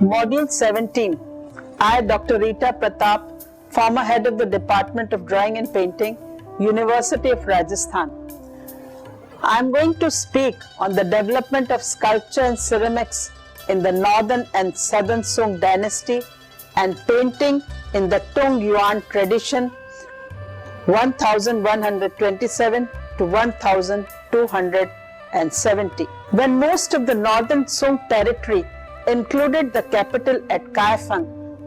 Module 17. I, Dr. Rita Pratap, former head of the Department of Drawing and Painting, University of Rajasthan. I am going to speak on the development of sculpture and ceramics in the northern and southern Sung dynasty and painting in the Tung Yuan tradition 1127 to 1270. When most of the northern Sung territory, included the capital at Kaifeng,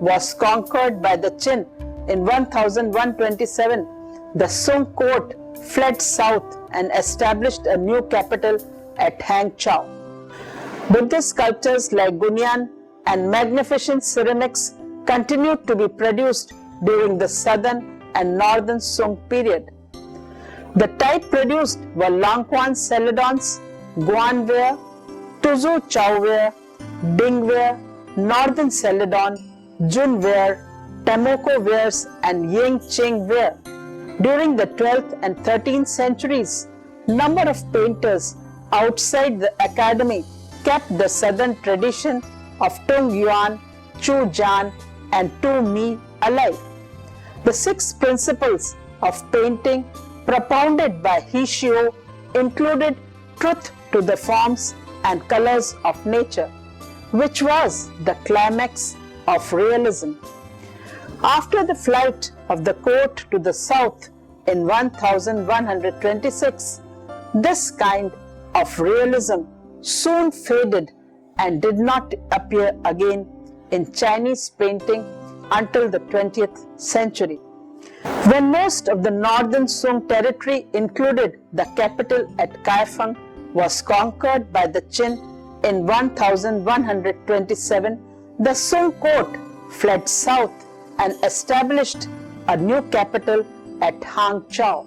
was conquered by the Qin in 1127, the Sung court fled south and established a new capital at Hangzhou. Buddhist sculptures like Gunyan and magnificent ceramics continued to be produced during the southern and northern Sung period. The type produced were Langquan celadons, Guanware, Tuzu Chowware, Dingware, Northern Celadon, Junware, Tamoko wares and Yingqing ware. During the 12th and 13th centuries, number of painters outside the academy kept the southern tradition of Tung Yuan, Chu Jian and Tu Mi alive. The 6 principles of painting propounded by He Shio included truth to the forms and colors of nature, which was the climax of realism. After the flight of the court to the south in 1126, this kind of realism soon faded and did not appear again in Chinese painting until the 20th century. When most of the northern Sung territory, included the capital at Kaifeng, was conquered by the Qin in 1127, the Sung court fled south and established a new capital at Hangzhou.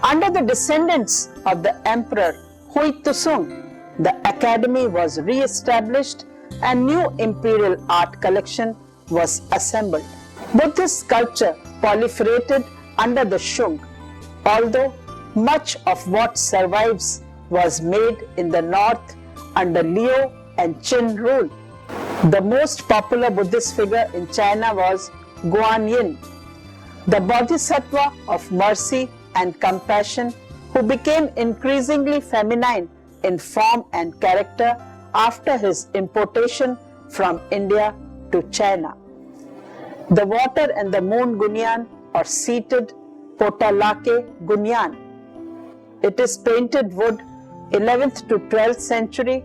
Under the descendants of the emperor Hui Tusung, the academy was re-established and new imperial art collection was assembled. Buddhist sculpture proliferated under the Shung, although much of what survives was made in the north under Liu and Qin rule. The most popular Buddhist figure in China was Guanyin, the Bodhisattva of mercy and compassion who became increasingly feminine in form and character after his importation from India to China. The water and the moon Gunyan or seated Potalake Gunyan. It is painted wood 11th to 12th century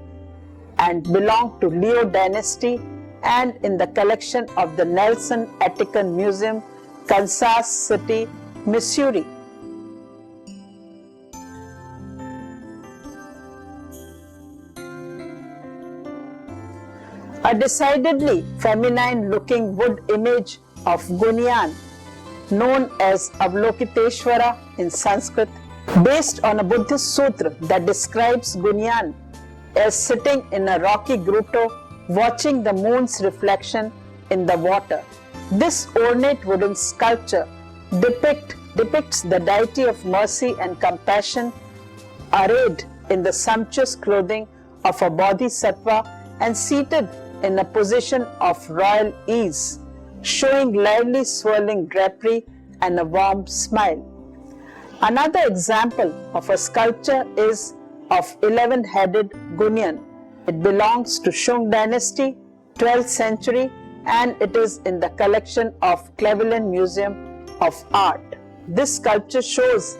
and belonged to Liu dynasty and in the collection of the Nelson Attican Museum, Kansas City, Missouri. A decidedly feminine-looking wood image of Gunyan, known as Avalokiteshvara in Sanskrit, based on a Buddhist sutra that describes Gunyan as sitting in a rocky grotto watching the moon's reflection in the water. This ornate wooden sculpture depicts the deity of mercy and compassion arrayed in the sumptuous clothing of a bodhisattva and seated in a position of royal ease, showing lively swirling drapery and a warm smile. Another example of a sculpture is of 11-headed Gunyan. It belongs to Shung dynasty, 12th century, and it is in the collection of Cleveland Museum of Art. This sculpture shows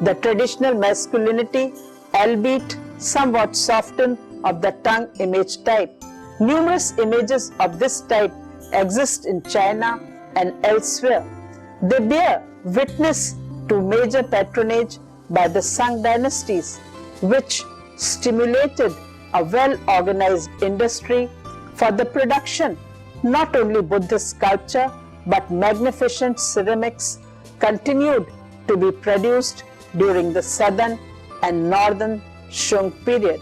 the traditional masculinity, albeit somewhat softened, of the tongue image type. Numerous images of this type exist in China and elsewhere. They bear witness to major patronage by the Sung dynasties, which stimulated a well-organized industry for the production not only Buddhist sculpture but magnificent ceramics continued to be produced during the southern and northern Shung period.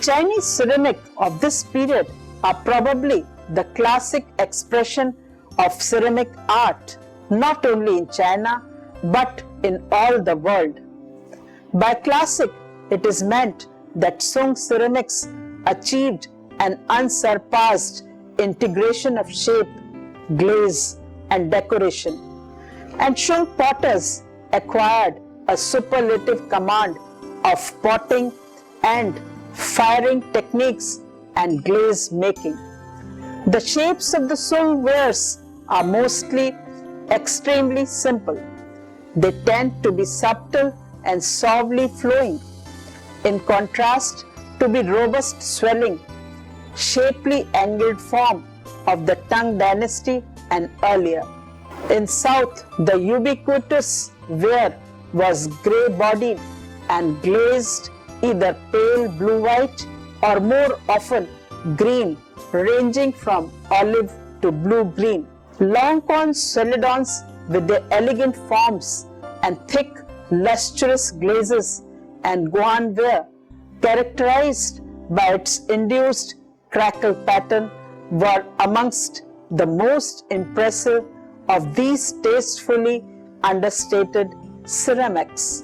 Chinese ceramic of this period are probably the classic expression of ceramic art not only in China but in all the world. By classic, it is meant that Sung ceramics achieved an unsurpassed integration of shape, glaze, and decoration. And Shung potters acquired a superlative command of potting and firing techniques and glaze making. The shapes of the Shung wares are mostly extremely simple. They tend to be subtle and suavely flowing, in contrast to the robust swelling, shapely angled form of the Tang dynasty and earlier. In South, the ubiquitous ware was grey-bodied and glazed either pale blue-white or more often green, ranging from olive to blue-green. Long-corn celadons with their elegant forms and thick, lustrous glazes, and Guan ware, characterized by its induced crackle pattern, were amongst the most impressive of these tastefully understated ceramics.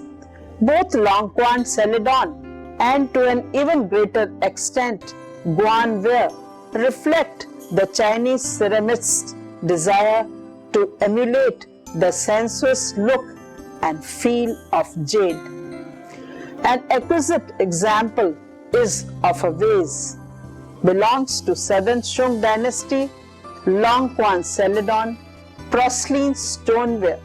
Both Longquan celadon and to an even greater extent Guan ware reflect the Chinese ceramist's desire to emulate the sensuous look and feel of jade. An exquisite example is of a vase. Belongs to Southern Shung dynasty, Longquan celadon, porcelain stoneware,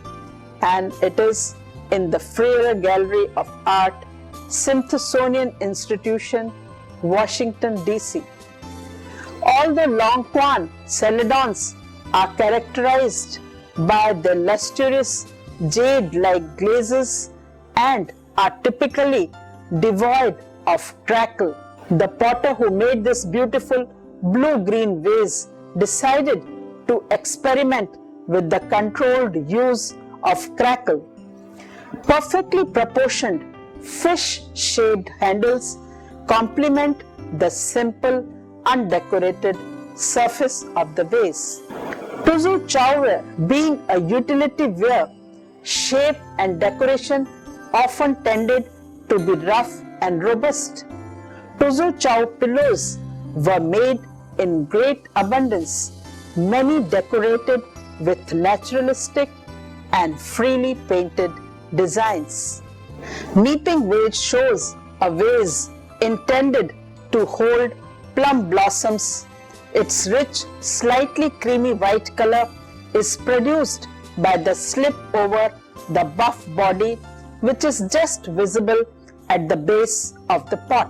and it is in the Freire Gallery of Art, Smithsonian Institution, Washington, D.C. All the Longquan celadons are characterized by their lustrous jade-like glazes and are typically devoid of crackle. The potter who made this beautiful blue-green vase decided to experiment with the controlled use of crackle. Perfectly proportioned fish-shaped handles complement the simple, undecorated surface of the vase. Tuzu Chow ware, being a utility ware, shape and decoration often tended to be rough and robust. Tuzu Chow pillows were made in great abundance, many decorated with naturalistic and freely painted designs. Neeping vase shows a vase intended to hold plum blossoms. Its rich, slightly creamy white color is produced by the slip over the buff body, which is just visible at the base of the pot.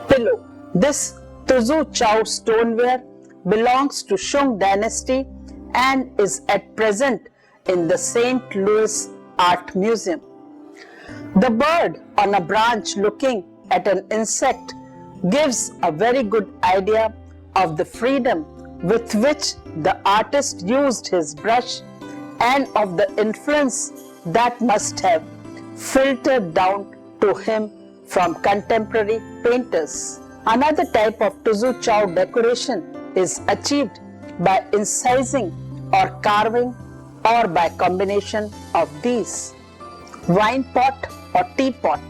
Pillow. This Tuzu Chow stoneware belongs to Shung dynasty and is at present in the St. Louis Art Museum. The bird on a branch looking at an insect gives a very good idea of the freedom with which the artist used his brush and of the influence that must have filtered down to him from contemporary painters. Another type of Tuzu Chow decoration is achieved by incising or carving or by combination of these. Wine pot or teapot.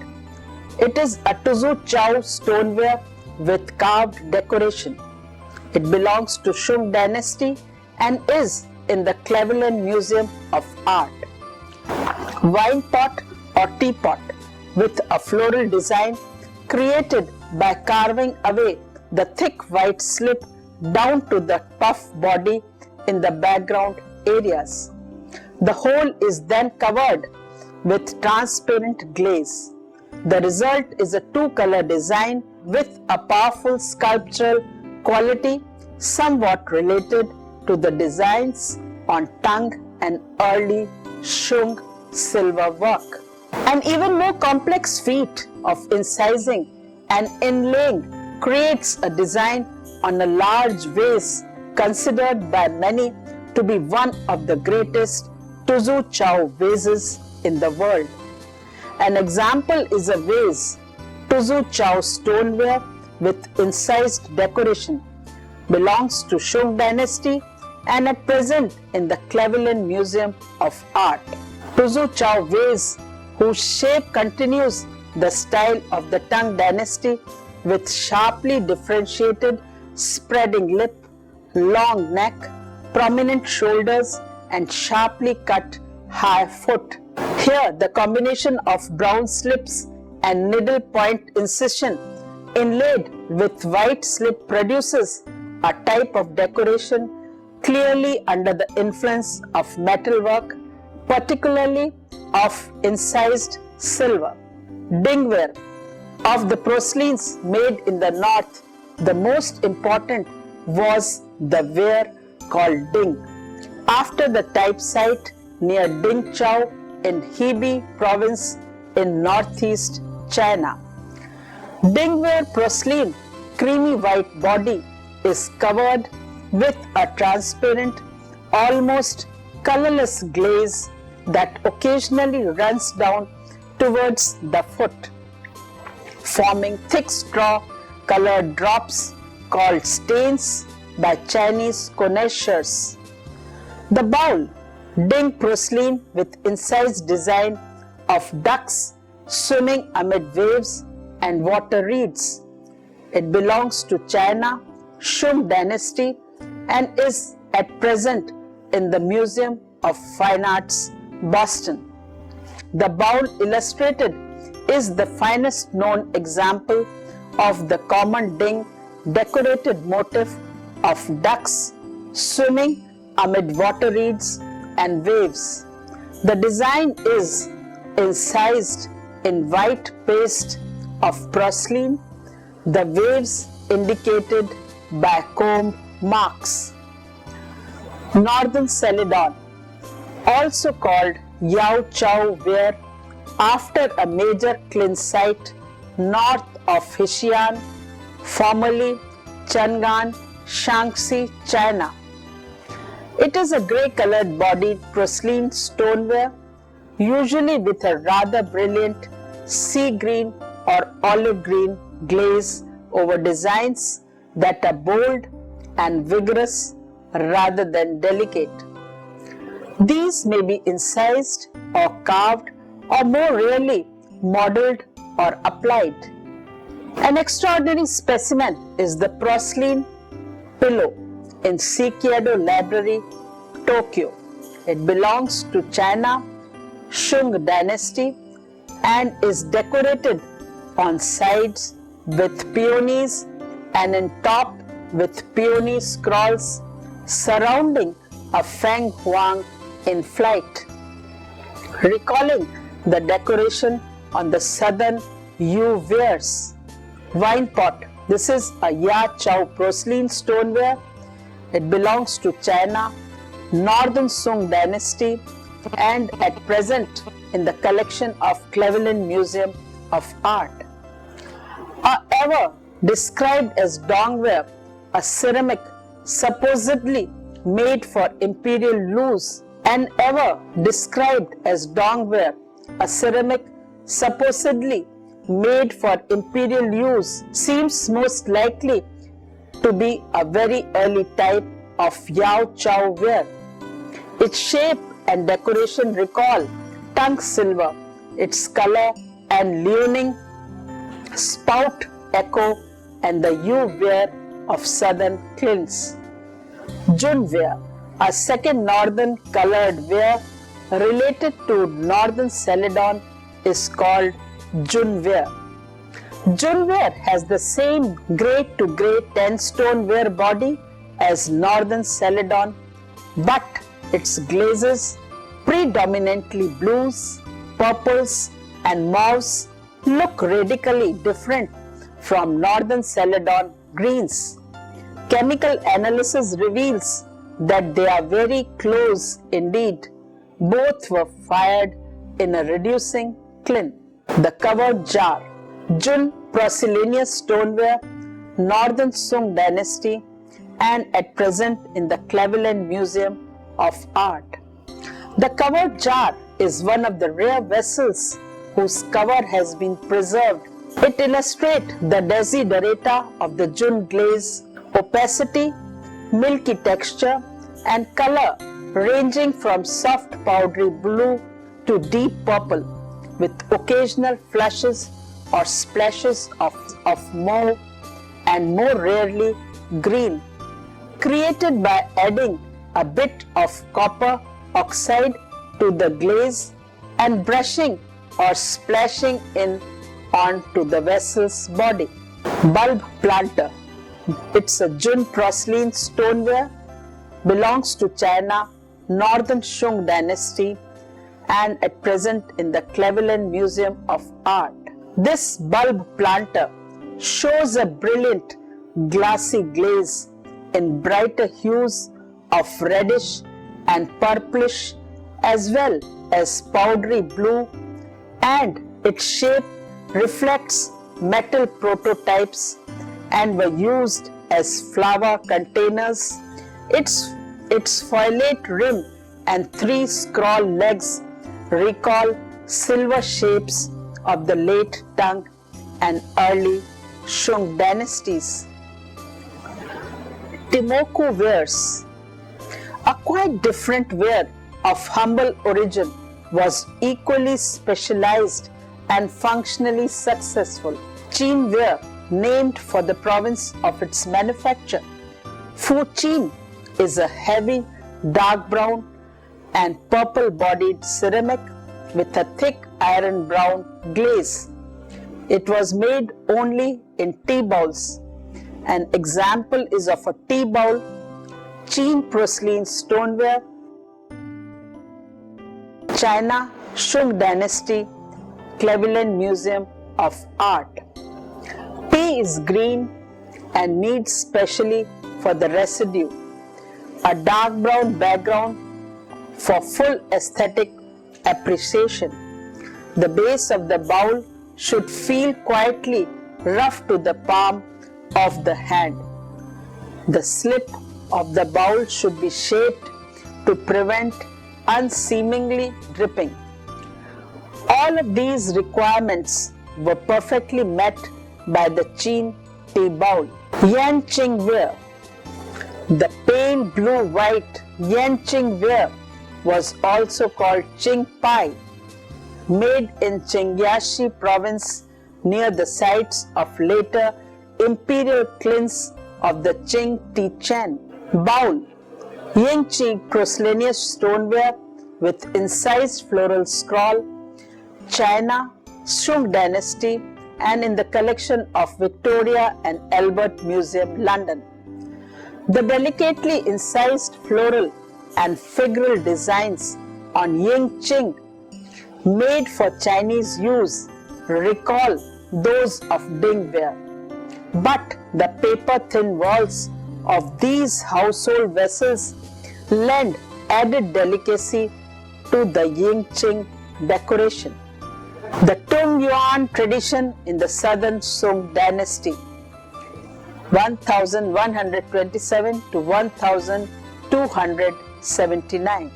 It is a Tuzu Chow stoneware with carved decoration. It belongs to Shung dynasty and is in the Cleveland Museum of Art. Wine pot or teapot with a floral design created by carving away the thick white slip down to the puff body in the background areas. The whole is then covered with transparent glaze. The result is a two-color design with a powerful sculptural quality somewhat related to the designs on Tang and early Shung silver work. An even more complex feat of incising and inlaying creates a design on a large vase considered by many to be one of the greatest Tuzu Chow vases in the world. An example is a vase, Tuzu Chow stoneware with incised decoration, belongs to Shung dynasty and at present in the Cleveland Museum of Art. Tuzu Chow vase, whose shape continues the style of the Tang dynasty, with sharply differentiated spreading lip, long neck, prominent shoulders, and sharply cut high foot. Here, the combination of brown slips and needle point incision inlaid with white slip produces a type of decoration clearly under the influence of metalwork, particularly of incised silver. Dingware. Of the porcelains made in the north, the most important was the ware called ding, after the type site near Dingchao in Hebei province in northeast China. Dingware porcelain creamy white body is covered with a transparent, almost colorless glaze that occasionally runs down towards the foot, forming thick straw-colored drops called stains by Chinese connoisseurs. The bowl, ding porcelain with incised design of ducks swimming amid waves and water reeds. It belongs to China, Shung dynasty, and is at present in the Museum of Fine Arts, Boston. The bowl illustrated is the finest known example of the common ding decorated motif of ducks swimming amid water reeds and waves. The design is incised in white paste of porcelain, the waves indicated by comb marks. Northern Celadon, also called Yao Chao ware, after a major cleanse site north of Xi'an, formerly Chang'an, Shaanxi, China. It is a grey-colored bodied porcelain stoneware, usually with a rather brilliant sea green or olive green glaze over designs that are bold and vigorous rather than delicate. These may be incised or carved or more rarely modeled or applied. An extraordinary specimen is the porcelain pillow in Seikaido Library, Tokyo. It belongs to China, Shung dynasty, and is decorated on sides with peonies and in top with peony scrolls surrounding a feng huang in flight, recalling the decoration on the southern Yu wares. Wine pot. This is a Ya Chao porcelain stoneware. It belongs to China, Northern Song dynasty, and at present in the collection of Cleveland Museum of Art. Ever described as dongware, a ceramic supposedly made for imperial use, and ever described as dongware, a ceramic supposedly made for imperial use, seems most likely to be a very early type of Yao Chao ware. Its shape and decoration recall tongue silver, its color and leoning spout echo and the Yu ware of southern Clint's. Jun ware, a second northern colored ware related to northern Celadon, is called Jun ware. Jun ware has the same grey to grey 10-stone ware body as northern Celadon, but its glazes, predominantly blues, purples, and mauves, look radically different from northern Celadon greens. Chemical analysis reveals that they are very close indeed. Both were fired in a reducing kiln. The covered jar. Jun porcelaneous stoneware, Northern Song dynasty, and at present in the Cleveland Museum of Art. The covered jar is one of the rare vessels whose cover has been preserved. It illustrates the desiderata of the Jun glaze, opacity, milky texture, and color ranging from soft powdery blue to deep purple, with occasional flushes or splashes of of mauve and more rarely green, created by adding a bit of copper oxide to the glaze and brushing or splashing in onto the vessel's body. Bulb planter. It's a Jun porcelain stoneware, belongs to China, Northern Shung dynasty, and at present in the Cleveland Museum of Art. This bulb planter shows a brilliant glassy glaze in brighter hues of reddish and purplish as well as powdery blue, and its shape reflects metal prototypes and were used as flower containers. Its foilate rim and three scroll legs recall silver shapes of the late Tang and early Shung dynasties. Timoku wares. A quite different ware of humble origin was equally specialized and functionally successful. Chin ware, named for the province of its manufacture. Fuchin is a heavy dark brown and purple bodied ceramic with a thick iron brown glaze. It was made only in tea bowls. An example is of a tea bowl, Chin porcelain stoneware, China Shung dynasty, Cleveland Museum of Art. Tea is green and needs specially for the residue a dark brown background for full aesthetic appreciation. The base of the bowl should feel quietly rough to the palm of the hand. The slip of the bowl should be shaped to prevent unseemingly dripping. All of these requirements were perfectly met by the Chin tea bowl. Yanqing ware. The pale blue-white Yanqing ware was also called Qing Pai, made in Qingyashi province near the sites of later imperial clins of the Qing Tichen. Bowl. Yingqi porcelaneous stoneware with incised floral scroll, China Shung dynasty, and in the collection of Victoria and Albert Museum, London. The delicately incised floral and figural designs on Yingqing made for Chinese use recall those of Dingware, but the paper-thin walls of these household vessels lend added delicacy to the Yingqing decoration. The Tung Yuan tradition in the Southern Song dynasty, 1127 to 1279.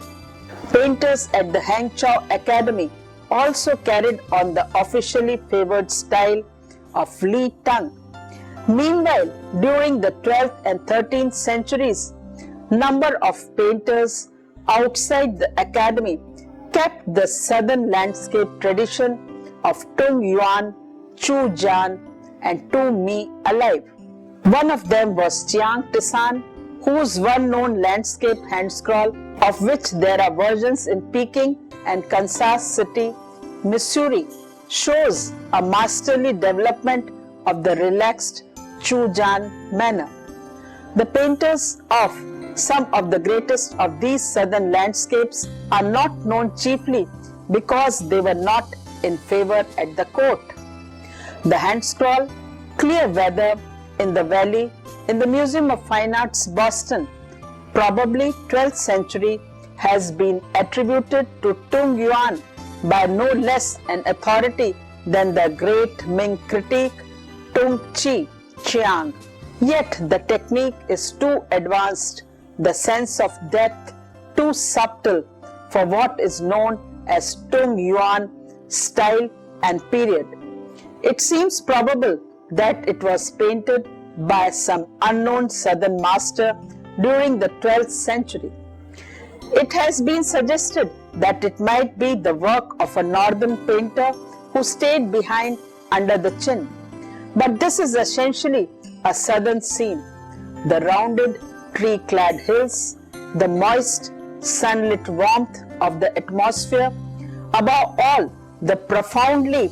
Painters at the Hangzhou Academy also carried on the officially favored style of Li Tang. Meanwhile, during the 12th and 13th centuries, number of painters outside the academy kept the southern landscape tradition of Tung Yuan, Chu Jian, and Tu Mi alive. One of them was Chiang Tisan, whose one known landscape handscrawl, of which there are versions in Peking and Kansas City, Missouri, shows a masterly development of the relaxed Chu Jian manner. The painters of some of the greatest of these southern landscapes are not known chiefly because they were not in favor at the court. The handscrawl, Clear Weather in the Valley, in the Museum of Fine Arts, Boston, probably 12th century, has been attributed to Tung Yuan by no less an authority than the great Ming critic Tung Chi Chiang. Yet the technique is too advanced, the sense of depth too subtle for what is known as Tung Yuan style and period. It seems probable that it was painted by some unknown southern master during the 12th century. It has been suggested that it might be the work of a northern painter who stayed behind under the chin. But this is essentially a southern scene. The rounded, tree-clad hills, the moist, sunlit warmth of the atmosphere, above all, the profoundly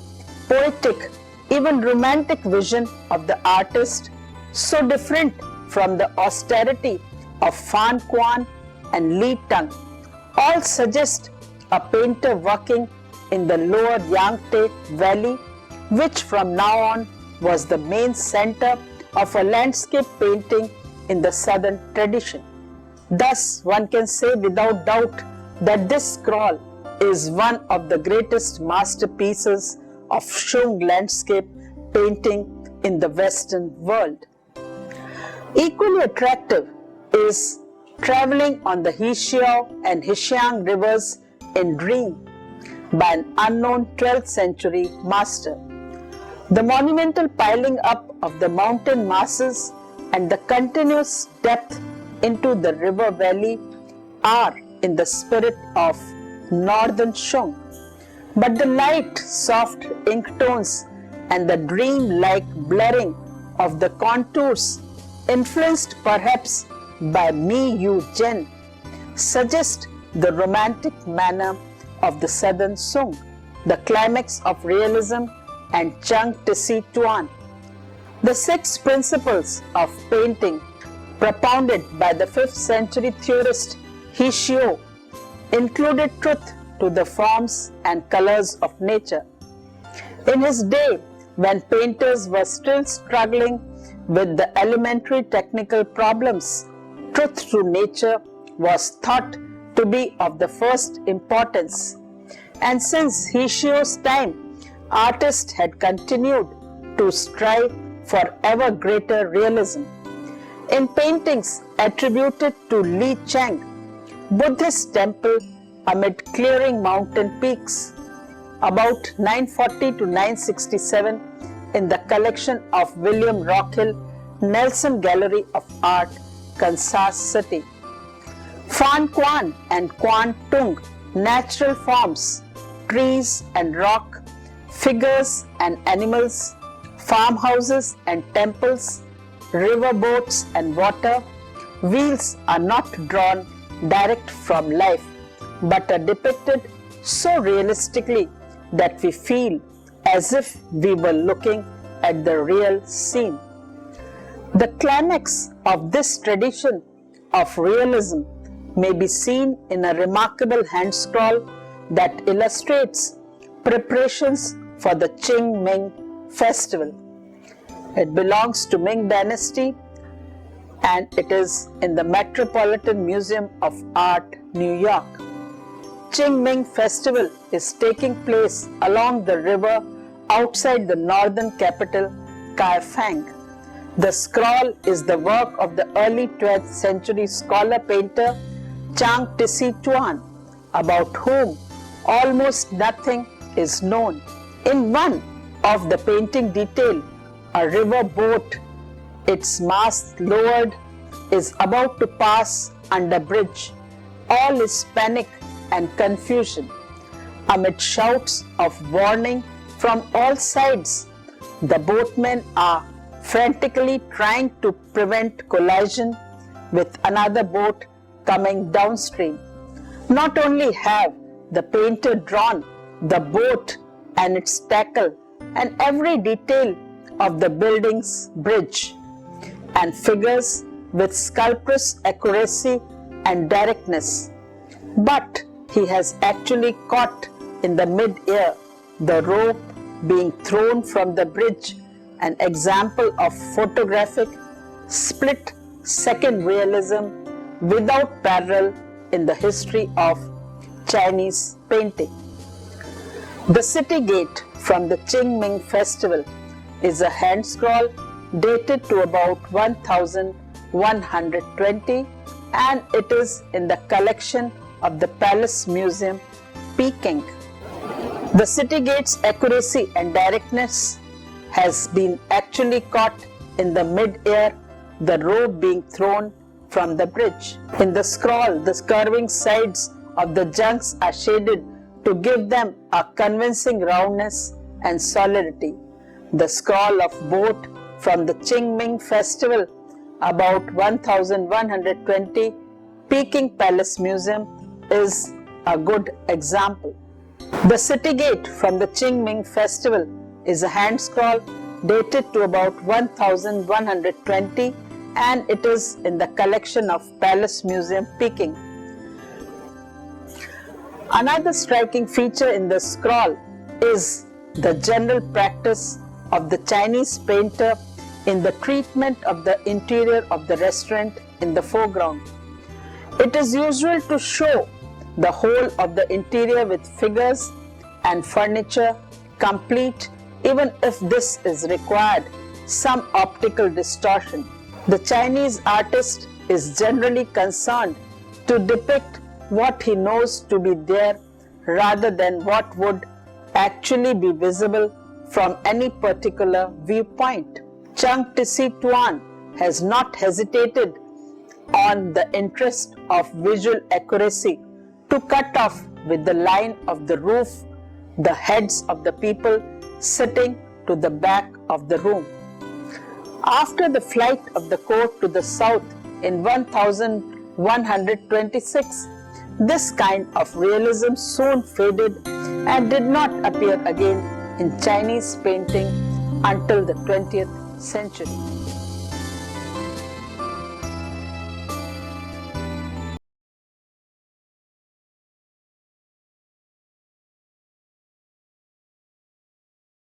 poetic, even romantic vision of the artist, so different from the austerity of Phan Quan and Li Tung, all suggest a painter working in the lower Yangtze Valley, which from now on was the main center of a landscape painting in the southern tradition. Thus, one can say without doubt that this scroll is one of the greatest masterpieces of Shung landscape painting in the Western world. Equally attractive is traveling on the Hexiao and Hexiang rivers in Dream by an unknown 12th century master. The monumental piling up of the mountain masses and the continuous depth into the river valley are in the spirit of northern Shung. But the light, soft ink tones and the dream-like blurring of the contours, influenced perhaps by Mi Yu Jen, suggest the romantic manner of the southern Sung, the climax of realism and Chang Tisi Tuan. The 6 principles of painting propounded by the 5th century theorist Hexiao included truth to the forms and colors of nature. In his day, when painters were still struggling with the elementary technical problems, truth to nature was thought to be of the first importance. And since Hexiao's time, artists had continued to strive for ever greater realism. In paintings attributed to Li Chang, Buddhist temple amid clearing mountain peaks, about 940 to 967 in the collection of William Rockhill, Nelson Gallery of Art, Kansas City. Phan Quan and Quan Tung, natural forms, trees and rock, figures and animals, farmhouses and temples, river boats and water, wheels are not drawn direct from life, but are depicted so realistically that we feel as if we were looking at the real scene. The climax of this tradition of realism may be seen in a remarkable hand scroll that illustrates preparations for the Qingming festival. It belongs to Ming Dynasty and it is in the Metropolitan Museum of Art, New York. Qingming festival is taking place along the river outside the northern capital, Kaifeng. The scroll is the work of the early 12th century scholar-painter Chang Tisi Tuan, about whom almost nothing is known. In one of the painting detail, a river boat, its mast lowered, is about to pass under bridge. All is panic and confusion. Amid shouts of warning from all sides, the boatmen are frantically trying to prevent collision with another boat coming downstream. Not only have the painter drawn the boat and its tackle and every detail of the building's bridge and figures with sculptor's accuracy and directness, but he has actually caught in the mid-air the rope being thrown from the bridge, an example of photographic split-second realism without parallel in the history of Chinese painting. The city gate from the Qingming festival is a hand scroll dated to about 1120 and it is in the collection of the Palace Museum, Peking. The city gate's accuracy and directness has been actually caught in the mid-air, the rope being thrown from the bridge. In the scroll, the curving sides of the junks are shaded to give them a convincing roundness and solidity. The scroll of boat from the Qingming festival about 1120 Peking Palace Museum is a good example. The city gate from the Qingming festival is a hand scroll dated to about 1120 and it is in the collection of Palace Museum, Peking. Another striking feature in the scroll is the general practice of the Chinese painter in the treatment of the interior of the restaurant in the foreground. It is usual to show the whole of the interior with figures and furniture complete, even if this is required some optical distortion. The Chinese artist is generally concerned to depict what he knows to be there rather than what would actually be visible from any particular viewpoint. Chang Tisi Tuan has not hesitated on the interest of visual accuracy to cut off with the line of the roof the heads of the people sitting to the back of the room. After the flight of the court to the south in 1126, this kind of realism soon faded and did not appear again in Chinese painting until the 20th century.